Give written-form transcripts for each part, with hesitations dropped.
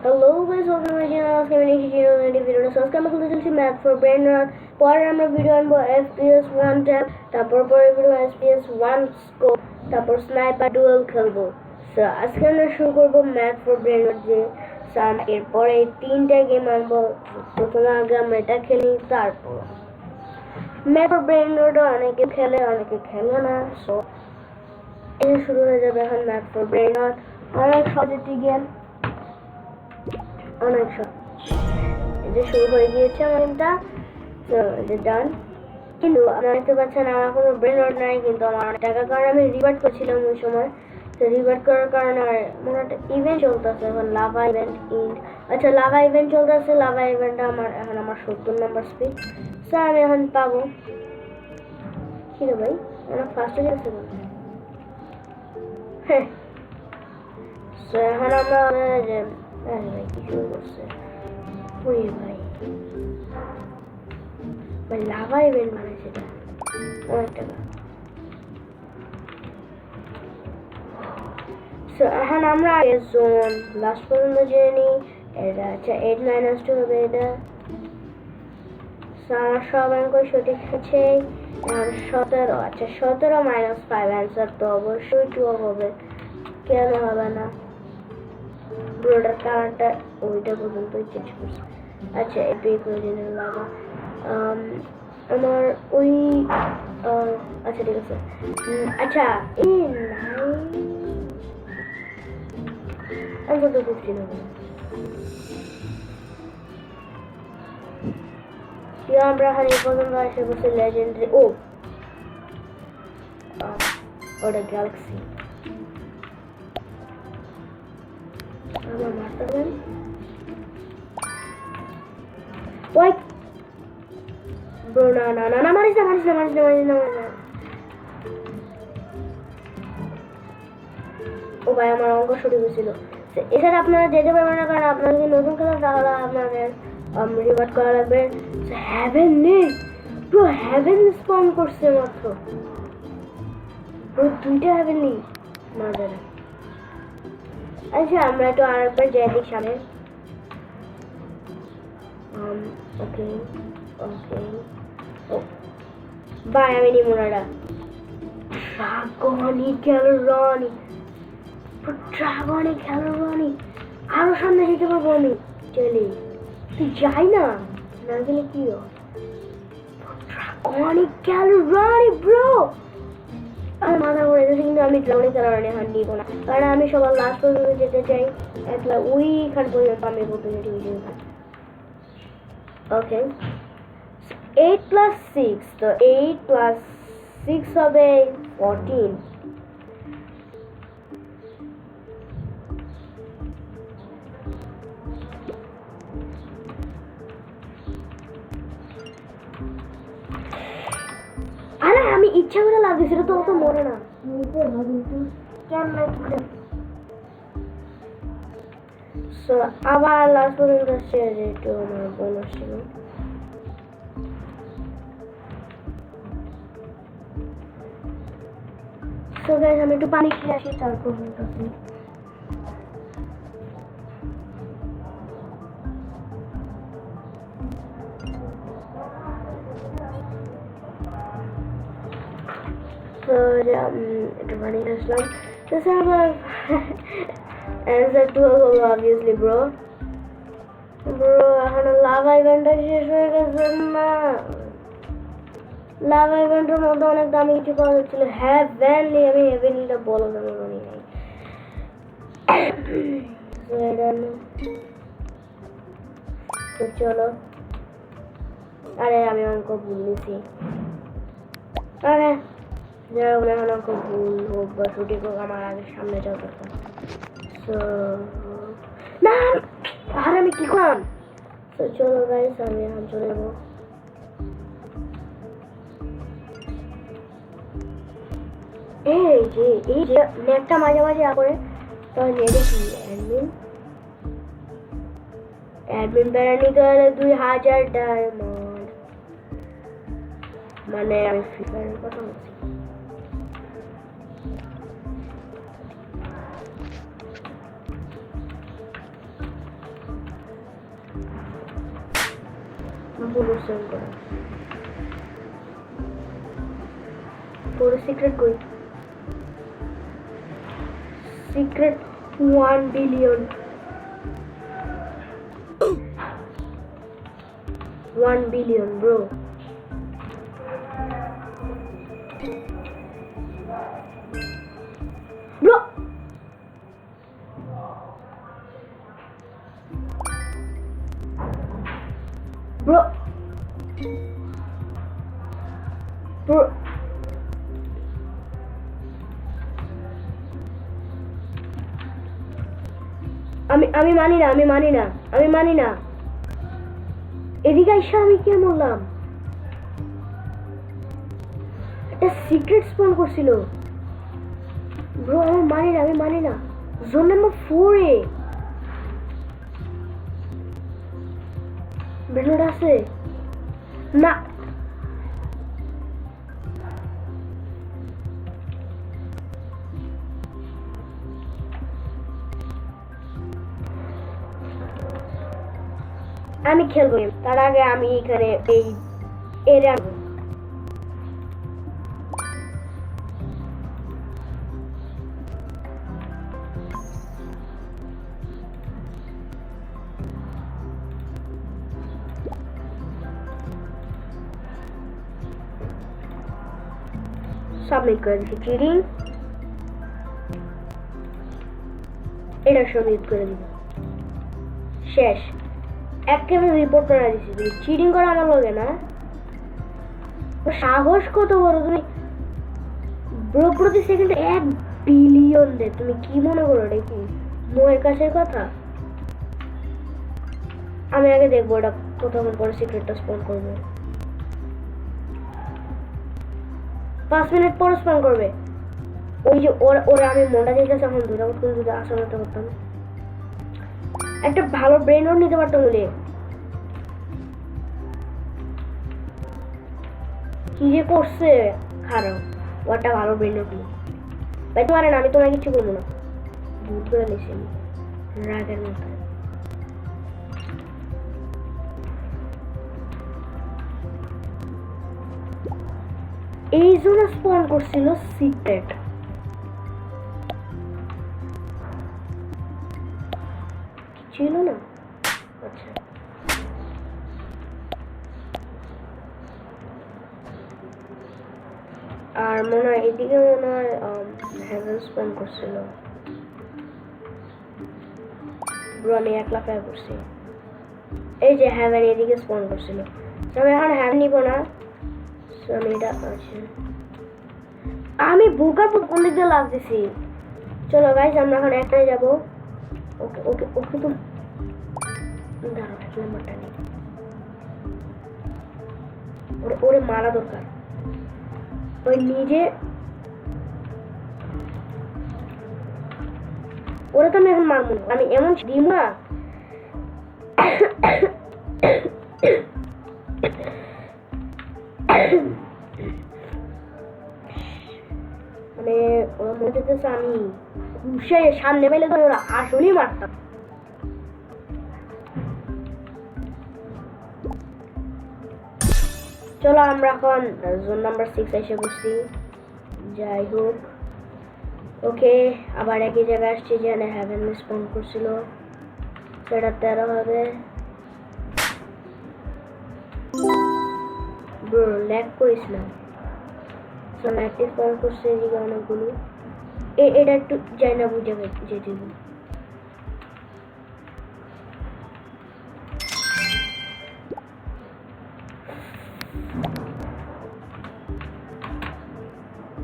Hello guys, welcome to my channel. আজকে আমি নিয়েছি জিরো ভিডিওটা সো আজকে আমরা খুলতে চলছি ম্যাথ ফর ব্রেন রট। পরে আমরা ভিডিও আনবো FPS 1 ট্যাব, তারপর পরের ভিডিও FPS 1 স্কোপ, তারপর স্নাইপার ডুয়েল খেলবো। সো আজকে আমরা শুরু করবো ম্যাথ ফর ব্রেন রট দিয়ে। সো এরপরে এই তিনটা গেম আনবো। প্রথমে আগে আমরা এটা খেলি, তারপর ম্যাথ ফর ব্রেন রট অনেকে খেলে অনেকে খেলে না। সো এটা শুরু হয়ে যাবে এখন ম্যাথ ফর ব্রেন রট। অনেক সহজ একটি গেম, অনেক সব এই যে শুরু হয়ে গিয়েছে আমার গেমটা। তো যে ডান, কিন্তু আপনারা দেখতে পাচ্ছেন আমার কোনো ব্রেন রট নাই, কিন্তু আমার অনেক টাকার কারণে আমি রিভার্ট করছিলাম ওই সময়। তো রিভার্ট করার কারণে মনে একটা ইভেন্ট চলতেছে এখন, লাভা ইভেন্ট ইন্ড। আচ্ছা, লাভা ইভেন্ট চলতেছে। লাভা ইভেন্টটা এখন আমার 70 নম্বর স্পিড। স্যার আমি এখন পাবো কি রে ভাই, অনেক ফাস্ট হয়ে গেছে। হ্যাঁ, তো এখন আমরা যে ভাই কি শুরু করছে ওই ভাই ভাই লাভা ইভেন্ট মানে সেটা অনেক টাকা। সো এখন আমরা জোন লাস্ট পর্যন্ত জেনে নিই। এটা আচ্ছা 8 - 2 হবে এটা। সো আমার সব অঙ্ক সঠিক আছে। আর 17, আচ্ছা 17 - 5 অ্যান্সার তো অবশ্যই 12 হবে, কেন হবে না। ব্রোডার কালারটা ওইটা পর্যন্তই চেঞ্জ করছি। আচ্ছা এপিক অরিজিনাল লাভা আমার ওই আচ্ছা ঠিক আছে। আচ্ছা এই অন্তত 15 হবে। আমরা এখন এই পর্যন্ত এসে বসে লেজেন্ডারি। ওটা গ্যালাক্সি আমার মারতে পারেন। ওই ব্রো না না না না, মারিস না মারিস না মারিস না মারিস না মারিস না। ও ভাই আমার অঙ্ক সঠিক হয়েছিল। এছাড়া আপনারা যেতে পারবেন না, কারণ আপনারা যদি নতুন খেলেন তাহলে আপনাদের রিভার্ট করা লাগবে। হ্যাভেন নেই ব্রো, হ্যাভেন স্পন করছে মাত্র ব্রো, 2টা হ্যাভেন নেই না জানা। আচ্ছা আমরা একটু আরেকবার যাই দিক সামনে। ওকে ওকে ও বাই, আমি নিব না এটা। ড্রাগনি ক্যালোরনি, ড্রাগনি ক্যালোরনি, আরো সামনে যেতে পারবো আমি। চলি তুই যাই না, না গেলে কি ড্রাগনি ক্যালোরনি ব্রো। আর মাথা ঘুরে যাচ্ছে, কিন্তু আমি ড্রাগনি ক্যালোরনি এখন নিব না, কারণ আমি সবার লাস্ট পর্যন্ত যেতে চাই। একলা ওইখান পর্যন্ত আমি অপরচুনিটি হয়েছি। ওকে 8 + 6, তো 8 + 6 হবে 14। আরে আমি ইচ্ছা করে লাভ দিয়েছিল তো, তো মনে না সো আবার লাস্ট পর্যন্ত আসছে, যেহেতু আমার বোনাস ছিল। সো গাইস আমি একটু পানি খেয়ে আসি, তারপর বলতেছি। So একটু পানি আসলাম। তো স্যার আমার অ্যান্সার 12 হলো অবভিয়াসলি ব্রো। ব্রো এখন লাভা ইভেন্টটা শেষ হয়ে গেছে না। লাভা ইভেন্টের মধ্যে অনেক দামি কিছু পাওয়া যাচ্ছিল। হ্যাভেন নেই, আমি হ্যাভেনটা বলো দামি বানিয়ে নাই। তো চলো, আরে আমি অঙ্ক ভুল নিছি। আরে যারা বলে এখন অঙ্ক ভুল হোক বা সঠিক হোক, আমার আগে সামনে যাওয়া দরকার। তো না, আর আমি কি করলাম। তো চলো গাইস আমি এখন চলে যাবো। এই যে নেটটা মাঝে মাঝে করে, তাহলে নেটে কি অ্যাডমিন প্যারা নিতে হলে 2000 ডায়মন্ড, মানে আমি ফ্রি ফায়ারের কথা বলছি। bonus earn করা পুরো সিক্রেট কই secret 1 billion 1 billion bro bro আমি মানি না এদিকে আইসা আমি কি বললাম একটা সিক্রেট স্পন করছিল ব্রো আমি মানি না জোন নাম্বার 4 এ ব্রেনড আছে না আমি খেলবো তার আগে আমি এখানে এই এরিয়া সাবমিট করে দিচ্ছি চিটিং এটা সাবমিট করে দিব শেষ একটা আমি রিপোর্ট করে দিছি তুমি চিটিং করা আমার লগে না সাহস কত বড় তুমি ব্রো প্রতি সেকেন্ডে 1 বিলিয়ন দে তুমি কি মনে করো এটা কি মোয়ের কাছের কথা আমি আগে দেখবো এটা কতক্ষণ পরে সিক্রেটটা স্পন করবে 5 মিনিট পরে স্পন করবে ওই যে ওরা আমি মনটা দেখেছি এখন দুটা আসলে করতাম একটা ভালো ব্রেন ওর নিতে পারতাম বলে কি যে করছে খারাপ ওটা ভালো ব্রেন ওর নিয়ে ভাই তোমার না আমি তোমায় কিছু বলবো না ভূত করে নিয়েছি রাগের মাথায় এই জন্য স্পন করছিল সিক্রেট ছিল না আচ্ছা আর মনে হয় এদিকে মনে হয় হ্যাভেন স্পন করছিল ব্রো আমি 1 লাখ টাকা করছি এই যে হ্যাভেন এদিকে স্পন করছিল আমি এখন হ্যাভেন নিব না আমি এটা আছে আমি বোকার পর কোন দিক দিয়ে লাগতেছি চলো গাইস আমরা এখন একটাই যাব ওকে ওকে ওকে তো দাঁড়াও এক নাম্বারটা নেই ওরে মারা দরকার ওই নিজে ওরে তো আমি এখন মারবো আমি এমন দিই না মানে ওরা মনে হচ্ছে আমি ঘুষে সামনে পেলে তো ওরা আসলেই মারতাম চলো আমরা এখন জোন নাম্বার 6 এসে বসছি যাই হোক ওকে আবার একই জায়গায় আসছি যেখানে হ্যাভেন স্পন করছিল সেটা 13 হবে ব্রো ল্যাগ করিস না চলো অ্যাক্টিভ স্পন করছে এদিকে অনেকগুলো এটা একটু যাই না বুঝে যেতে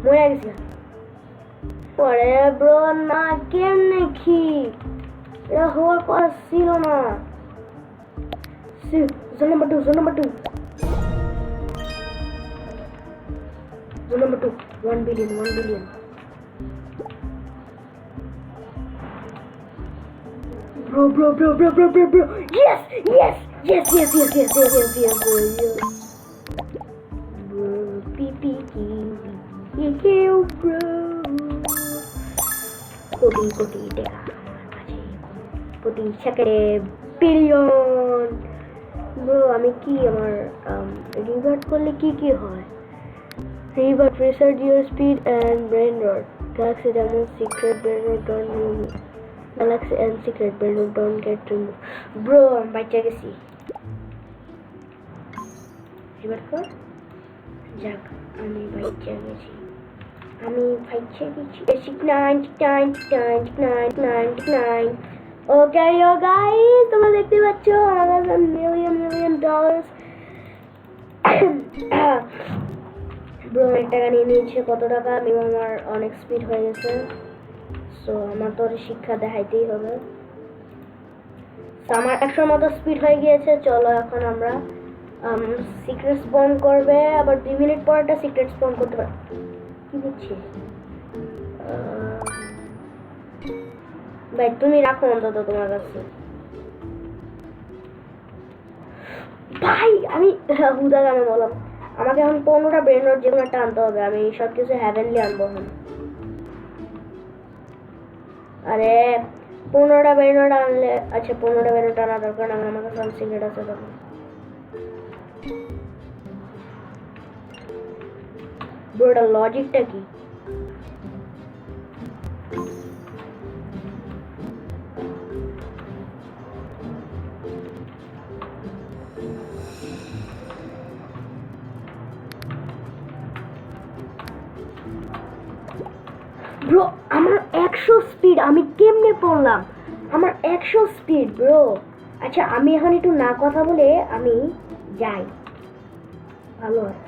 মরে গেছে পরে ব্রো না কেমনে কি এটা হওয়ার কথা ছিল না zone number 2 zone number 2 1 billion bro yes bro pipi bro কোটি টাকা কোটি সেকেন্ডে বিলিয়ন ব্রো আমি কি আমার রিভার্ট করলে কি কি হয়? Revert research your speed and brain rot galaxy diamond secret brain rot don't remove galaxy and secret brain rot don't get remove bro আমি বাচ্চা গেছি রিভার্ট কর যাক আমি বাচ্চা গেছি ওকে ইয়ো গাইস তোমরা দেখতে পাচ্ছ আমার কাছে মিলিয়ন ডলার্স ব্রো অনেক টাকা নিয়ে নিয়েছে কত টাকা আমার অনেক স্পিড হয়ে গেছে সো আমার তো শিক্ষা দেখাইতেই হবে তো আমার 100 মতো স্পিড হয়ে গিয়েছে চলো এখন আমরা সিক্রেট স্পন করবে আবার 2 মিনিট পর একটা সিক্রেট স্পন করতে পারবে কি বুঝছি ভাই তুমি রাখো অন্তত তোমার কাছে ভাই আমি হুদাকে আমি বললাম আমাকে এখন 15টা ব্রেন রট যে কোনো একটা আনতে হবে আমি সব কিছু হ্যাভেনলি আনবো এখন আরে 15টা ব্রেন রট আনলে আচ্ছা 15টা ব্রেন রট আনা দরকার না আমার কাছে সিক্রেট আছে তখন ব্রোটা লজিকটা কি ব্রো আমার 100 স্পিড আমি কেমনে পড়লাম আমার 100 স্পিড ব্রো আচ্ছা আমি এখন একটু না কথা বলে আমি যাই ভালো হয়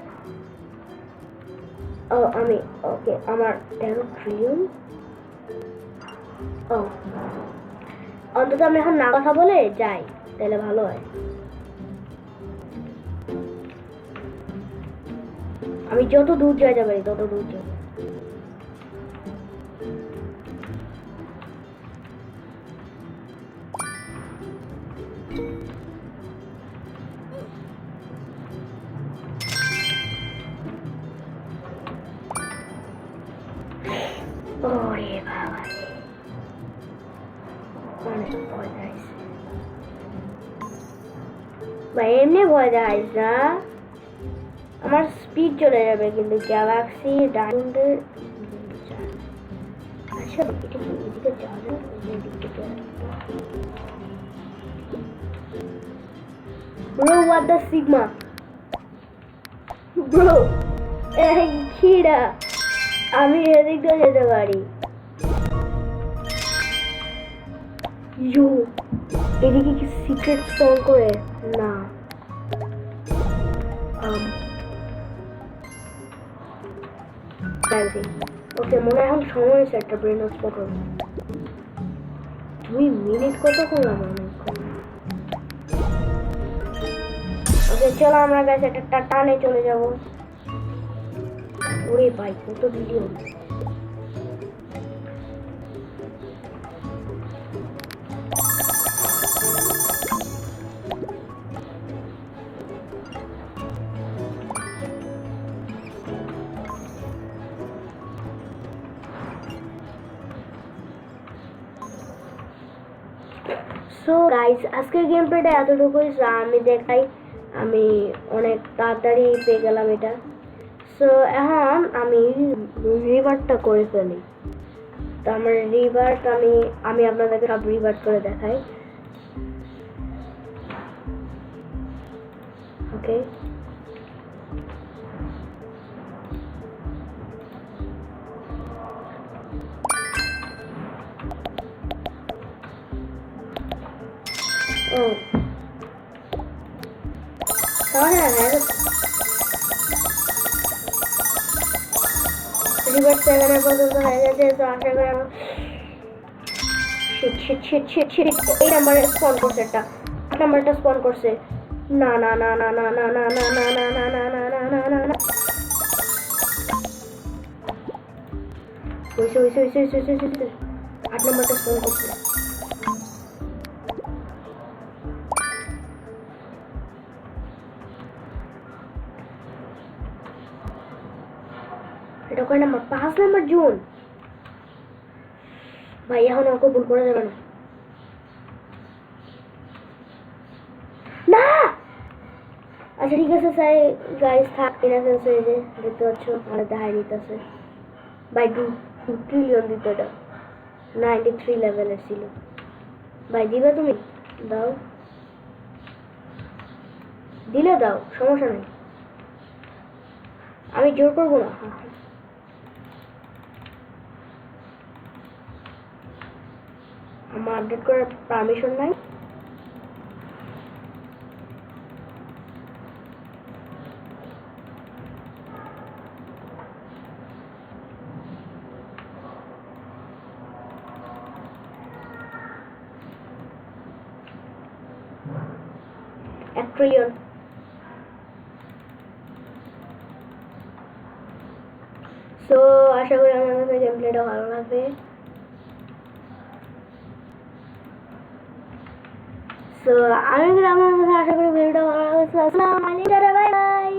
ও আমি ওকে আমার 13 ট্রিলিয়ন ও অন্তত আমি এখন না কথা বলে যাই তাহলে ভালো হয় আমি যত দূর যাওয়া যাবে তত দূর যাব ওরে বাবা অনেক ভয় দেখাইছে ভাই এমনি ভয় দেখাইস না আমার স্পিড চলে যাবে কিন্তু গ্যালাক্সি ডায়মন্ডের আচ্ছা এটা কি এদিকে যাবে bro what the sigma bro এই খিড়া আমি এদিক দিয়ে যেতে পারি ইউ এদিকে কি সিক্রেট স্পন করে না ওকে মনে এখন সময় হয়েছে একটা ব্রেন স্পট হবে 2 মিনিট কত করলাম ওকে চলো আমরা গাছ একটা টানে চলে যাব ওরে ভাই কত ভিডিও সো গাইস আজকের গেম প্লেটা এতটুকুই আমি দেখাই আমি অনেক তাড়াতাড়ি পেয়ে গেলাম এটা সো এখন আমি রিভার্টটা করে ফেলি তো আমার রিভার্ট আমি আপনাদেরকে সব রিভার্ট করে দেখাই ওকে ও রিভার্ট 7 পর্যন্ত হয়ে গেছে তো আশা করি আমার এই নাম্বারে স্পন করছে একটা 8 নাম্বারটা স্পন করছে না না না না না না না না না না না না না না না না না ওইসে 8 নাম্বারটা স্পন করছে এটা কয় নাম্বার 5 নাম্বার জুন ভাই এখন আর কবুল করা যাবে না না আচ্ছা ঠিক আছে সাই গাইস থাক ইনাফেন্স হয়ে যে দেখতে পাচ্ছ আর দেখাই দিতেছে বাই 2 ট্রিলিয়ন দিত এটা 93 লেভেলের ছিল ভাই দিবে তুমি দাও দিলে দাও সমস্যা নেই আমি জোর করবো না আমার আপডেট করার পারমিশন নাই $1 ট্রিলিয়ন সো আশা করি আমার কাছে গেম প্লেটা ভালো লাগবে সো আমি আমার কাছে আশা করি ভিডিওটা ভালো লাগবে আসসালামু আলাইকুম বাই বাই